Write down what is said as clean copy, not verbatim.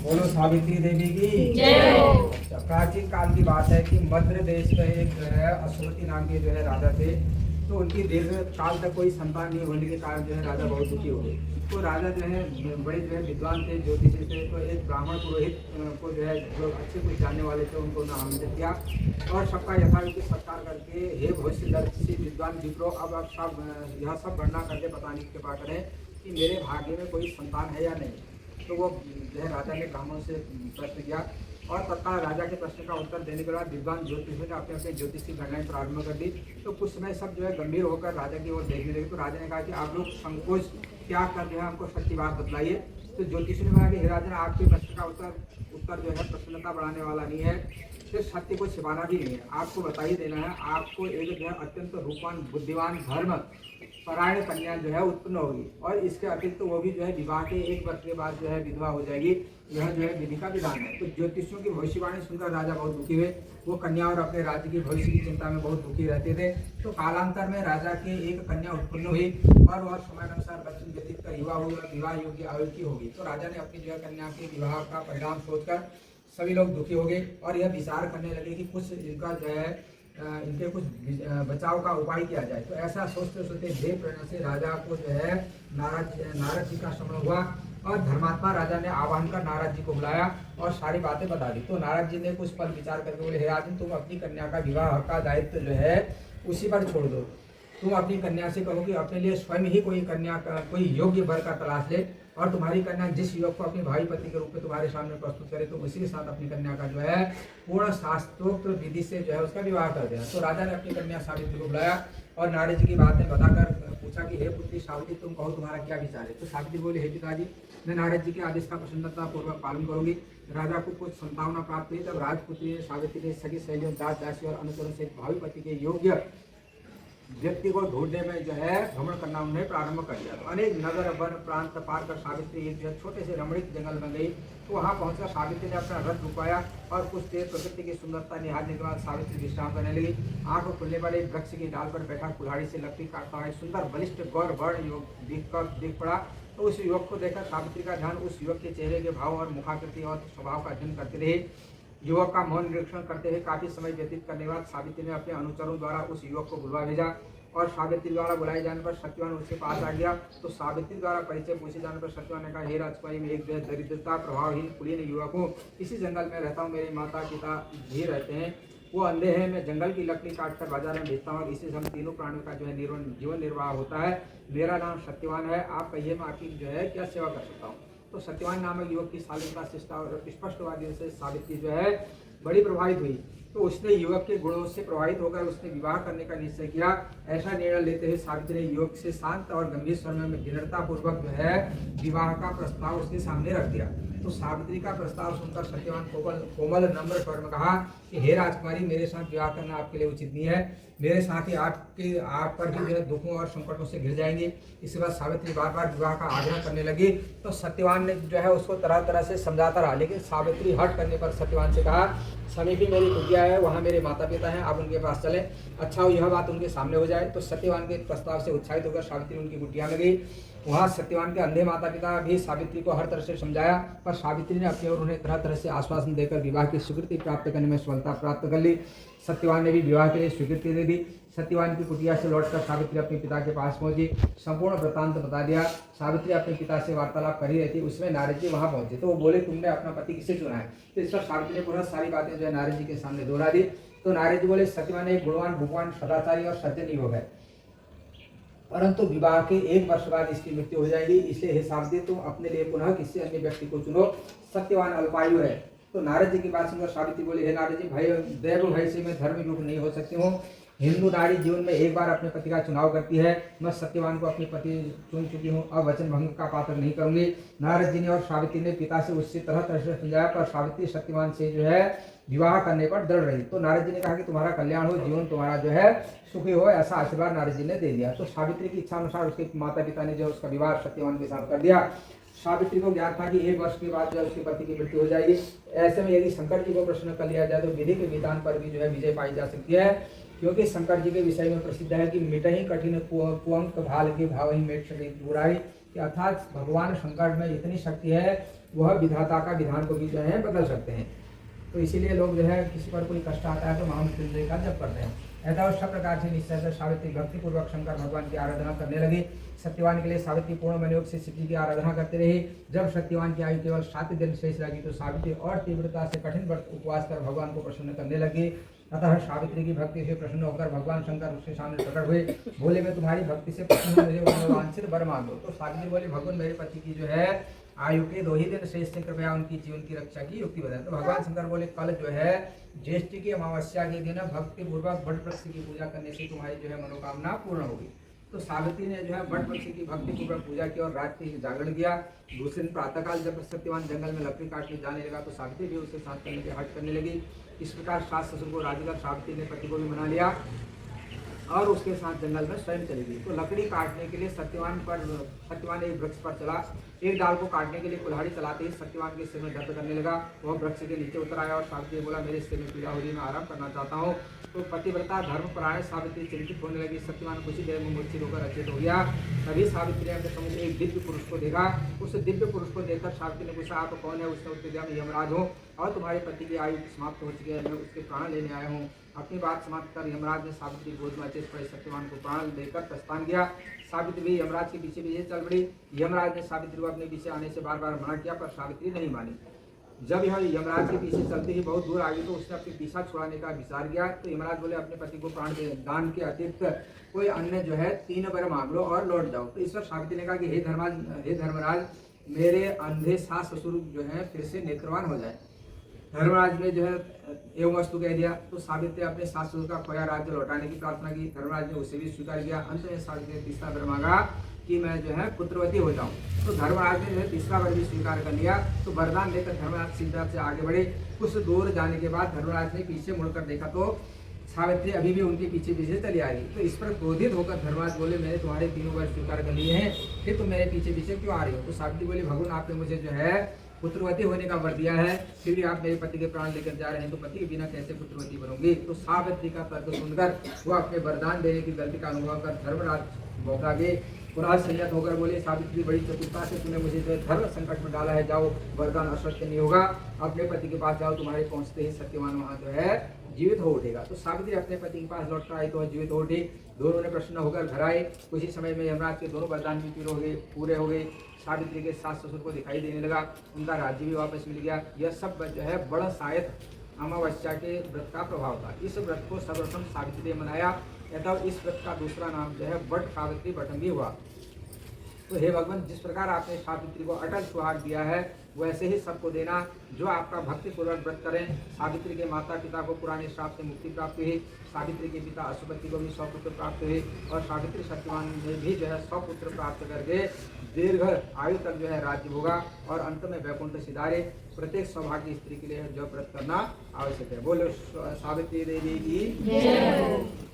बोलो सावित्री देवी की जय हो। प्राचीन काल की बात है कि मध्य देश में एक जो है अश्वती नाम के जो है राजा थे। तो उनकी दीर्घ काल तक कोई संतान नहीं होने के कारण जो है राजा बहुत दुखी हो गए। तो राजा जो है बड़े जो है विद्वान थे, ज्योतिषी थे। तो एक ब्राह्मण पुरोहित को जो है जो अच्छे कुछ जानने वाले थे उनको उन्होंने आमंत्रित किया और सबका यथायोग्य सत्कार करके हे भविष्यदर्शी विद्वान विप्रो, अब आप सब यह सब गणना करके बताने की कृपा करें कि मेरे भाग्य में कोई संतान है या नहीं। तो वो जो है राजा ने ब्राह्मण से प्रश्न किया और तत्काल राजा के प्रश्न का उत्तर देने के बाद विद्वान ज्योतिषियों ने अपने अपने ज्योतिष की गणनाएं प्रारंभ कर दी। तो कुछ समय सब जो है गंभीर होकर राजा की ओर देखने लगे। तो राजा ने कहा कि आप लोग संकोच त्याग कर जो है हमको सच्ची बात बतलाइए। तो ज्योतिषियों ने कहा कि हे राजन, आपके प्रश्न का उत्तर जो है प्रसन्नता बढ़ाने वाला नहीं है, फिर सत्य को छिपाना भी नहीं है, आपको बता ही देना है। आपको एक जो है अत्यंत रूपवान बुद्धिवान धर्म परायण कन्या जो है उत्पन्न होगी और इसके अतिरिक्त तो वो भी जो है विवाह के 1 वर्ष के बाद जो है विधवा हो जाएगी। यह जो है विधि का विधान है। तो ज्योतिषियों की भविष्यवाणी सुनकर राजा बहुत दुखी हुए। वो कन्या और अपने राज्य की भविष्य की चिंता में बहुत दुखी रहते थे। तो कालांतर में राजा के एक कन्या उत्पन्न हुई और वह समय अनुसार बच्चन व्यतीत कर युवा हुई और विवाह योग्य आयु की होगी। तो राजा ने अपनी जो है कन्या के विवाह का परिणाम सोचकर सभी लोग दुखी हो गए और यह विचार करने लगे कि कुछ इनका जो है इनके कुछ बचाव का उपाय किया जाए। तो ऐसा सोचते सोचते देव प्रेरणा से राजा को जो है नारद जी का स्मरण हुआ और धर्मात्मा राजा ने आह्वान कर नारद जी को बुलाया और सारी बातें बता दी। तो नारद जी ने कुछ पल विचार करके बोले, हे राजन, तुम अपनी कन्या का विवाह का दायित्व जो है उसी पर छोड़ दो। तुम अपनी कन्या से कहो कि अपने लिए स्वयं ही कोई योग्य वर का तलाश ले और तुम्हारी कन्या जिस युवक को अपने भाई पति के रूप में तुम्हारे सामने प्रस्तुत करे तो उसी के साथ अपनी कन्या का जो है पूर्ण शास्त्रोक्त विधि से जो है उसका विवाह कर देना। तो राजा ने अपनी कन्या सावित्री को बुलाया और नारद जी की बातें बताकर पूछा कि हे पुत्री सावित्री, तुम कहो तुम्हारा क्या विचार है। तो सावित्री बोली, हे पिताजी, मैं नारद जी के आदेश का प्रसन्नता पूर्वक पालन करूंगी। राजा को कुछ संतावना प्राप्त हुई तब राजपुत्री सावित्री ने सखी सहेलियों, दास दासी और अनुचरों से भावी पति के योग्य व्यक्ति को ढूंढने में जो है भ्रमण करना उन्होंने प्रारंभ कर दिया। तो अनेक नगर वन प्रांत पार कर सावित्री एक जो छोटे से रमणीक जंगल में गई। तो वहां पहुंचकर सावित्री ने अपना रथ रुकवाया और कुछ देर प्रकृति की सुंदरता निहारने के बाद सावित्री विश्राम करने लगी। आंख खुलने पर एक वृक्ष की डाल पर बैठा कुल्हाड़ी से लकड़ी काटता हुआ सुंदर बलिष्ठ गौर वर्ण युवक दिख पड़ा। तो उस युवक को देखकर सावित्री का ध्यान उस युवक के चेहरे के भाव और मुखाकृति और स्वभाव का अध्ययन करते रहे। युवक का मौन निरीक्षण करते हुए काफी समय व्यतीत करने के बाद सावित्री ने अपने अनुचरों द्वारा उस युवक को बुलवा भेजा और सावित्री द्वारा बुलाए जाने पर सत्यवान उसके पास आ गया। तो सावित्री द्वारा परिचय पूछे जाने पर सत्यवान ने कहा, हे राजकुमारी, मैं एक दरिद्रता प्रभावहीन कुलीन युवक हूँ। इसी जंगल में रहता हूँ। मेरे माता पिता भी रहते हैं, वो अंधे हैं। मैं जंगल की लकड़ी काट कर बाजार में बेचता हूँ और इसी से हम तीनों प्राणियों का जो है जीवन निर्वाह होता है। मेरा नाम सत्यवान है। आप कहिए, मैं आपकी जो है क्या सेवा कर सकता हूँ। तो सत्यवान नामक युवक की शालीनता, शिष्टता और स्पष्टवादी से सावित्री जो है बड़ी प्रभावित हुई। तो उसने युवक के गुणों से प्रभावित होकर उसने विवाह करने का निश्चय किया। ऐसा निर्णय लेते हुए सावित्री ने युवक से शांत और गंभीर स्वर में विनम्रता पूर्वक जो है विवाह का प्रस्ताव उसके सामने रख दिया। तो सावित्री का प्रस्ताव सुनकर सत्यवान कोमल नम्र स्वर में कहा कि हे राजकुमारी, मेरे साथ विवाह करना आपके लिए उचित नहीं है। मेरे साथ ही आप पर भी जो है दुखों और संकटों से घिर जाएंगे। इसके बाद सावित्री बार बार विवाह का आग्रह करने लगी। तो सत्यवान ने जो है उसको तरह तरह से समझाता रहा, लेकिन सावित्री हट करने पर सत्यवान से कहा, समीपी मेरी कुटिया है, वहाँ मेरे माता पिता हैं, आप उनके पास चलें। अच्छा हो यह बात उनके सामने हो जाए। तो सत्यवान के प्रस्ताव से उत्साहित होकर सावित्री उनकी कुटिया में गई। वहाँ सत्यवान के अंधे माता पिता भी सावित्री को हर तरह से समझाया, पर सावित्री ने अपनी ओर उन्हें तरह तरह से आश्वासन देकर विवाह की स्वीकृति प्राप्त करने में सफलता प्राप्त कर ली। सत्यवान ने भी विवाह के लिए स्वीकृति दे दी। सत्यवान की कुटिया से लौटकर सावित्री अपने पिता के पास पहुंची, संपूर्ण वृत्तांत बता दिया। सावित्री अपने पिता से वार्तालाप कर ही रही थी, उसमें नारद जी वहां पहुंचे। तो वो बोले, तुमने अपना पति किसे चुना है। तो इस पर सावित्री ने पुनः सारी बातें जो है नारद जी के सामने दोहरा दी। तो नारद जी बोले, सत्यवान एक गुणवान, भगवान, सदाचारी और सज्जन युवक है, परंतु विवाह के 1 वर्ष बाद इसकी मृत्यु हो जाएगी। इसलिए हे सावित्री, तुम अपने लिए पुनः किसी अन्य व्यक्ति को चुनो। सत्यवान अल्पायु है। तो नारद जी की बात सुनकर सावित्री बोली, हे नारद जी, दैव भय से मैं धर्म युक्त नहीं हो सकती हूँ। हिंदू नारी जीवन में एक बार अपने पति का चुनाव करती है। मैं सत्यवान को अपने पति चुन चुकी हूँ, अब वचन भंग का पात्र नहीं करूंगी। नारद जी ने और सावित्री ने पिता से उससे तरह तरह से समझाया, पर सावित्री सत्यवान से जो है विवाह करने पर दृढ़ रही। तो नारद जी ने कहा कि तुम्हारा कल्याण हो, जीवन तुम्हारा जो है सुखी हो, ऐसा आशीर्वाद नारद जी ने दे दिया। तो सावित्री की इच्छा अनुसार उसके माता पिता ने जो उसका विवाह सत्यवान के साथ कर दिया। सावित्री को ज्ञात था कि 1 वर्ष के बाद जो उसके पति की मृत्यु हो जाएगी। ऐसे में यदि शंकर जी को प्रश्न कर लिया जाए तो विधि के विधान पर भी जो है विजय पाई जा सकती है, क्योंकि शंकर जी के विषय में प्रसिद्ध है कि मिटहि कठिन कुअंक भाल के भाव ही मेट सके बुराई, कि अर्थात भगवान शंकर में इतनी शक्ति है वह विधाता का विधान को भी जो है बदल सकते हैं। तो इसीलिए लोग जो है किसी पर कोई कष्ट आता है तो महामृत्युंजय का जप करते हैं। ऐसा उस प्रकार से निश्चय से सावित्री भक्ति पूर्वक शंकर भगवान की आराधना करने लगी। सत्यवान के लिए सावित्री पूर्ण मनोयोग से शिव जी की आराधना करते रहे। जब सत्यवान की आयु केवल 7 दिन शेष लगी तो सावित्री और तीव्रता से कठिन व्रत उपवास कर भगवान को प्रसन्न करने लगी। अतः सावित्री की भक्ति से प्रसन्न होकर भगवान शंकर उसके सामने प्रकट हुए। बोले, मैं तुम्हारी भक्ति से प्रसन्न हूं, मुझे वांछित वर मांगो। तो सावित्री बोले, भगवान मेरे पति की जो है आयु के 2 ही दिन शेष से कृपया उनकी जीवन की रक्षा की युक्ति बताएं। तो भगवान शंकर बोले, कल जो है ज्येष्ठ की अमावस्या के दिन भक्ति पूर्वक वट वृक्ष की पूजा करने से तुम्हारी जो है मनोकामना पूर्ण होगी। तो सावित्री ने जो है वट वृक्ष की भक्ति पूर्वक पूजा की और रात्रि जागरण किया। दूसरे दिन प्रातःकाल जब सत्यवान जंगल में लकड़ी काटने जाने लगा तो सावित्री भी उसके साथ करने के हट करने लगी। इस प्रकार सास ससुर को राजी कर सावित्री ने पति को भी मना लिया और उसके साथ जंगल में स्वयं चली गई। तो लकड़ी काटने के लिए सत्यवान एक वृक्ष पर चला। एक डाल को काटने के लिए कुल्हाड़ी चलाते ही सत्यवान के सिर में दर्द करने लगा। वह वृक्ष के नीचे उतर आया और सावित्री बोला, मेरे सिर में पीड़ा हो रही है, मैं आराम करना चाहता हूँ। तो पतिव्रता धर्मपरायण सावित्री चिंतित होने लगी। सत्यवान कुछ ही देर में मूर्छित होकर अचेत हो गया। तभी सावित्री ने अपने समुद्र एक दिव्य पुरुष को देखा। उस दिव्य पुरुष को देखकर सावित्री ने पूछा, आप कौन है? उसने उत्तर दिया, मैं यमराज हूँ और तुम्हारे पति की आयु समाप्त हो चुकी है, मैं उसके प्राण लेने आया हूँ। अपनी बात समाप्त कर यमराज ने सावित्री गोद में अचेत पड़े सत्यवान को प्राण देकर प्रस्थान किया। सावित्री भी यमराज के पीछे पीछे चल पड़ी। यमराज ने सावित्री को अपने पीछे आने से बार बार मना किया पर सावित्री नहीं मानी। जब यह यमराज के पीछे चलते ही बहुत दूर आ गई तो उसने अपने पीछा छुड़ाने का विचार किया। तो यमराज बोले, अपने पति को प्राण दान के अतिरिक्त कोई अन्य जो है 3 वर मांग लो और लौट जाओ। तो इस पर सावित्री ने कहा कि हे धर्मराज, मेरे अंधे सास ससुर जो है फिर से नेत्रवान हो जाए। धर्मराज ने जो है एवं वस्तु कह दिया। तो सावित्री अपने सास ससुर का खोया राज्य लौटाने की प्रार्थना की। धर्मराज ने उसे भी स्वीकार किया। अंत में सावित्री ने तीसरा वर मांगा कि मैं जो है पुत्रवती हो जाऊं। तो धर्मराज ने जो है तीसरा वर भी स्वीकार कर लिया। तो वरदान लेकर धर्मराज सिद्धार्थ से आगे बढ़े। कुछ दूर जाने के बाद धर्मराज ने पीछे मुड़कर देखा तो सावित्री अभी भी उनके पीछे पीछे चली आ रही। तो इस पर क्रोधित होकर धर्मराज बोले, मैंने तुम्हारे 3 वर स्वीकार कर लिए हैं, फिर तुम मेरे पीछे पीछे क्यों आ रही हो? तो सावित्री बोली, भगवान आपने मुझे जो है पुत्रवती होने का वर दिया है, फिर भी आप मेरे पति के प्राण लेकर जा रहे हैं, तो पति के बिना कैसे पुत्रवती बनोगी? तो सावित्री का तर्क सुनकर वो अपने वरदान देने की गलती का अनुभव कर धर्मराज बौखला गए। पुराज संयत होकर बोले, सावित्री बड़ी चतुरता से तूने मुझे जो है धर्म संकट में डाला है, जाओ वरदान असत्य नहीं होगा, अपने पति के पास जाओ, तुम्हारे पहुंचते ही सत्यवान वहां जो है जीवित हो उठेगा। तो सावित्री अपने पति के पास लौट कर आई तो जीवित हो उठी। दोनों ने प्रसन्न होकर घर आए। कुछ ही समय में यमराज के दोनों वरदान भी पूरे हो गए। सावित्री के सास ससुर को दिखाई देने लगा, उनका राज्य भी वापस मिल गया। यह सब जो है बड़ा शायद अमावस्या के व्रत का प्रभाव था। इस व्रत को सर्वप्रथम सावित्री ने मनाया, अतः इस व्रत का दूसरा नाम जो है वट सावित्री व्रतम भी हुआ। तो हे भगवान, जिस प्रकार आपने सावित्री को अटल सुहाग दिया है वैसे ही सबको देना जो आपका भक्ति पूर्वक व्रत करें। सावित्री के माता पिता को पुराने श्राप से मुक्ति प्राप्त हुई। सावित्री के पिता अशुपति को भी 100 पुत्र प्राप्त हुए और सावित्री सत्यवान ने भी जो है 100 पुत्र प्राप्त करके दीर्घ आयु तक जो है राज्य होगा और अंत में वैकुंठ सिधारे। प्रत्येक सौभाग्य स्त्री के लिए जो व्रत करना आवश्यक है। बोलो सावित्री देवी की जय।